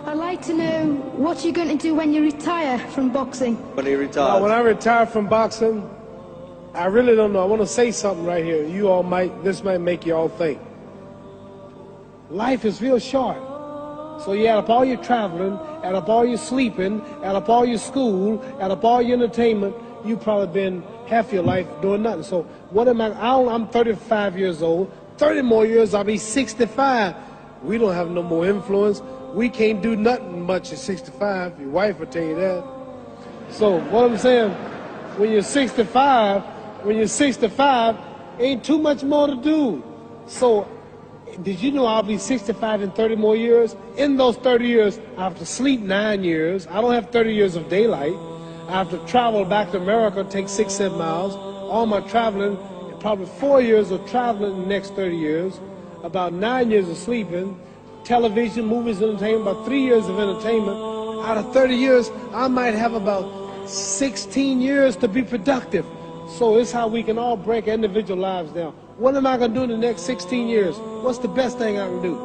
I'd like to know what you're going to do when you retire from boxing. When he retires? Now, when I retire from boxing, I really don't know. I want to say something right here. This might make you all think. Life is real short. So you add up all your traveling, add up all your sleeping, add up all your school, add up all your entertainment, you've probably been half your life doing nothing. So what am I'm 35 years old. 30 more years, I'll be 65. We don't have no more influence. We can't do nothing much at 65. Your wife will tell you that. So what I'm saying, when you're 65, ain't too much more to do. So did you know I'll be 65 in 30 more years? In those 30 years, I have to sleep 9 years. I don't have 30 years of daylight. I have to travel back to America, take 6-7 miles. All my traveling, probably 4 years of traveling in the next 30 years, about 9 years of sleeping, television, movies, entertainment, about 3 years of entertainment. Out of 30 years, I might have about 16 years to be productive. So it's how we can all break individual lives down. What am I going to do in the next 16 years? What's the best thing I can do?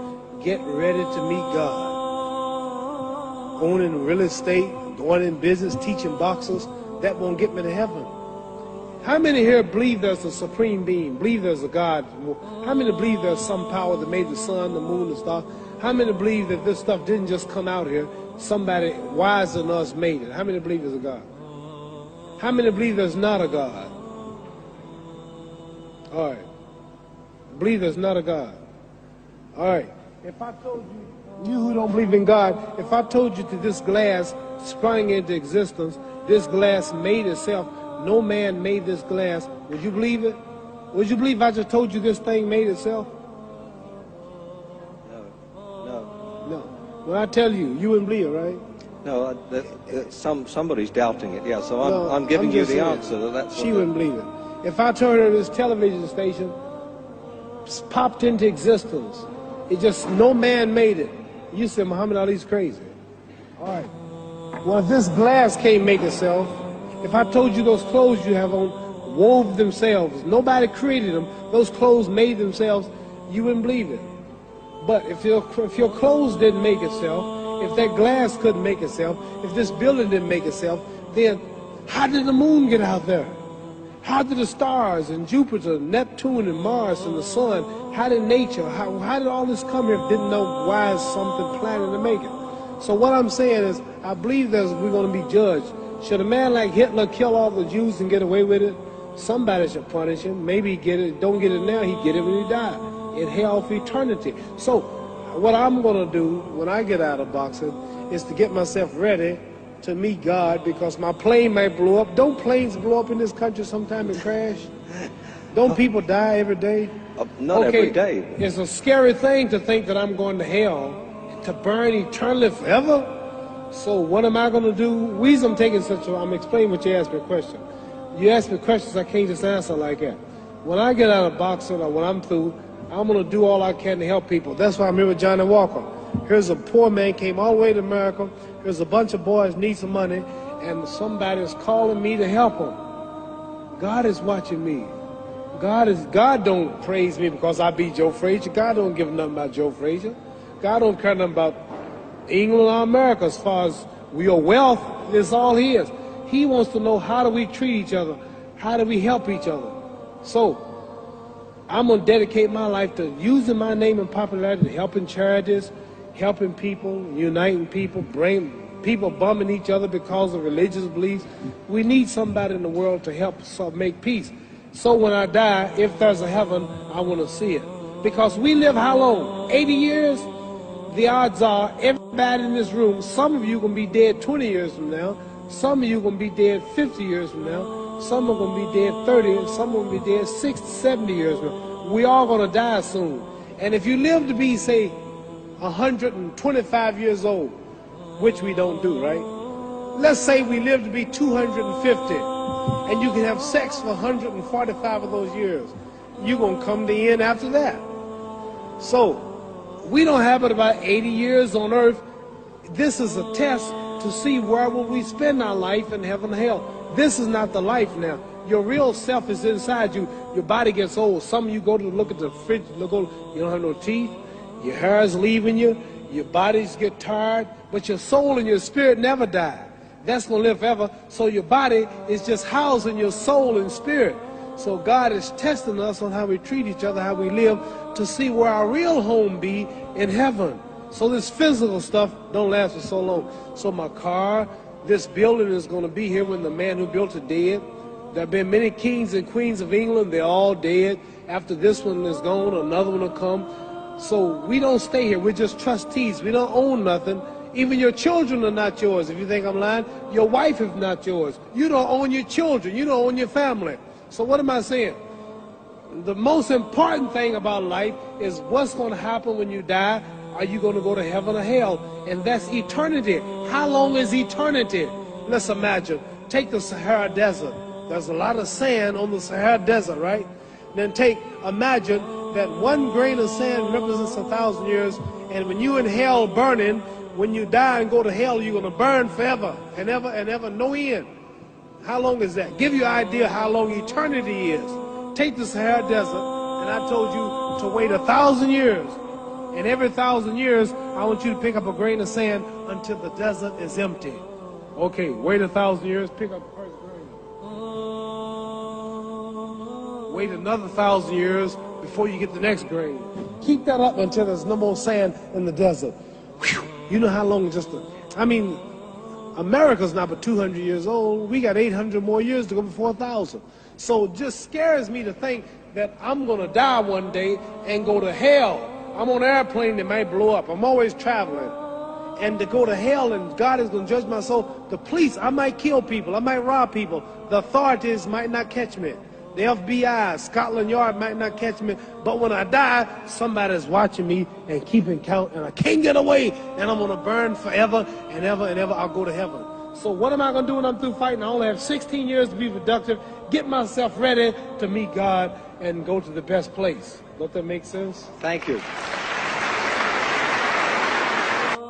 Get ready to meet God. Owning real estate, going in business, teaching boxers, that won't get me to heaven. How many here believe there's a supreme being, believe there's a God? How many believe there's some power that made the sun, the moon, the stars? How many believe that this stuff didn't just come out here? Somebody wiser than us made it. How many believe there's a God? How many believe there's not a God? All right. Believe there's not a God. All right. If I told you who don't believe in God, if I told you that this glass sprang into existence, this glass made itself, no man made this glass, would you believe it? Would you believe I just told you this thing made itself? No. When I tell you, you wouldn't believe it, right? No, somebody's doubting it, yeah, so I'm giving you the answer. She wouldn't believe it. If I told her this television station popped into existence, it just, no man made it, you said Muhammad Ali's crazy. All right. Well, if this glass can't make itself, if I told you those clothes you have on wove themselves, nobody created them, those clothes made themselves, you wouldn't believe it. But if your clothes didn't make itself, if that glass couldn't make itself, if this building didn't make itself, then how did the moon get out there? How did the stars and Jupiter, Neptune and Mars and the sun, how did nature, how did all this come here if didn't know why is something planning to make it? So what I'm saying is, I believe we're going to be judged. Should a man like Hitler kill all the Jews and get away with it? Somebody should punish him. Maybe he get it, don't get it now, he get it when he died. In hell for eternity. So what I'm going to do when I get out of boxing is to get myself ready to meet God, because my plane might blow up. Don't planes blow up in this country sometime and crash? Don't people die every day? Not every day. It's a scary thing to think that I'm going to hell to burn eternally forever. So what am I going to do? The reason I'm taking I'm explaining what you asked me a question. You ask me questions I can't just answer like that. When I get out of boxing or when I'm through, I'm going to do all I can to help people. That's why I'm here with Johnny Walker. Here's a poor man, came all the way to America. Here's a bunch of boys need some money, and somebody is calling me to help them. God is watching me. God don't praise me because I beat Joe Frazier. God don't give nothing about Joe Frazier. God don't care nothing about England or America as far as your wealth is all his. He wants to know, how do we treat each other? How do we help each other? So I'm going to dedicate my life to using my name and popularity, helping charities, helping people, uniting people, bring people bumming each other because of religious beliefs. We need somebody in the world to help us make peace. So when I die, if there's a heaven, I want to see it. Because we live how long? 80 years? The odds are everybody in this room, some of you are going to be dead 20 years from now, some of you are going to be dead 50 years from now, some are going to be dead 30, and some are going to be dead 60, 70 years from now. We all going to die soon. And if you live to be, say, 125 years old, which we don't do, right? Let's say we live to be 250, and you can have sex for 145 of those years. You're going to come to the end after that. So we don't have but about 80 years on earth. This is a test to see where will we spend our life in heaven and hell. This is not the life now. Your real self is inside you. Your body gets old. Some of you go to look at the fridge, you don't have no teeth. Your hair is leaving you. Your bodies get tired, but your soul and your spirit never die. That's going to live forever. So your body is just housing your soul and spirit. So God is testing us on how we treat each other, how we live, to see where our real home be in heaven. So this physical stuff don't last for so long. So my car, this building is going to be here when the man who built it dead. There have been many kings and queens of England. They're all dead. After this one is gone, another one will come. So we don't stay here. We're just trustees. We don't own nothing. Even your children are not yours. If you think I'm lying, your wife is not yours. You don't own your children. You don't own your family. So what am I saying? The most important thing about life is what's going to happen when you die. Are you going to go to heaven or hell? And that's eternity. How long is eternity? Let's imagine. Take the Sahara Desert. There's a lot of sand on the Sahara Desert, right? Then imagine that one grain of sand represents 1,000 years, and when you in hell burning, when you die and go to hell, you're going to burn forever and ever and ever, no end. How long is that? Give you an idea how long eternity is. Take the Sahara Desert, and I told you to wait 1,000 years. And every 1,000 years, I want you to pick up a grain of sand until the desert is empty. Okay, wait 1,000 years, pick up the first grain. Wait another 1,000 years before you get the next grain. Keep that up until there's no more sand in the desert. Whew. You know how long America's not but 200 years old. We got 800 more years to go before 1,000. So it just scares me to think that I'm going to die one day and go to hell. I'm on an airplane that might blow up. I'm always traveling. And to go to hell and God is going to judge my soul. The police, I might kill people. I might rob people. The authorities might not catch me. The FBI, Scotland Yard might not catch me. But when I die, somebody's watching me and keeping count. And I can't get away. And I'm going to burn forever and ever and ever. I'll go to heaven. So what am I going to do when I'm through fighting? I only have 16 years to be productive. Get myself ready to meet God and go to the best place. Don't that make sense? Thank you.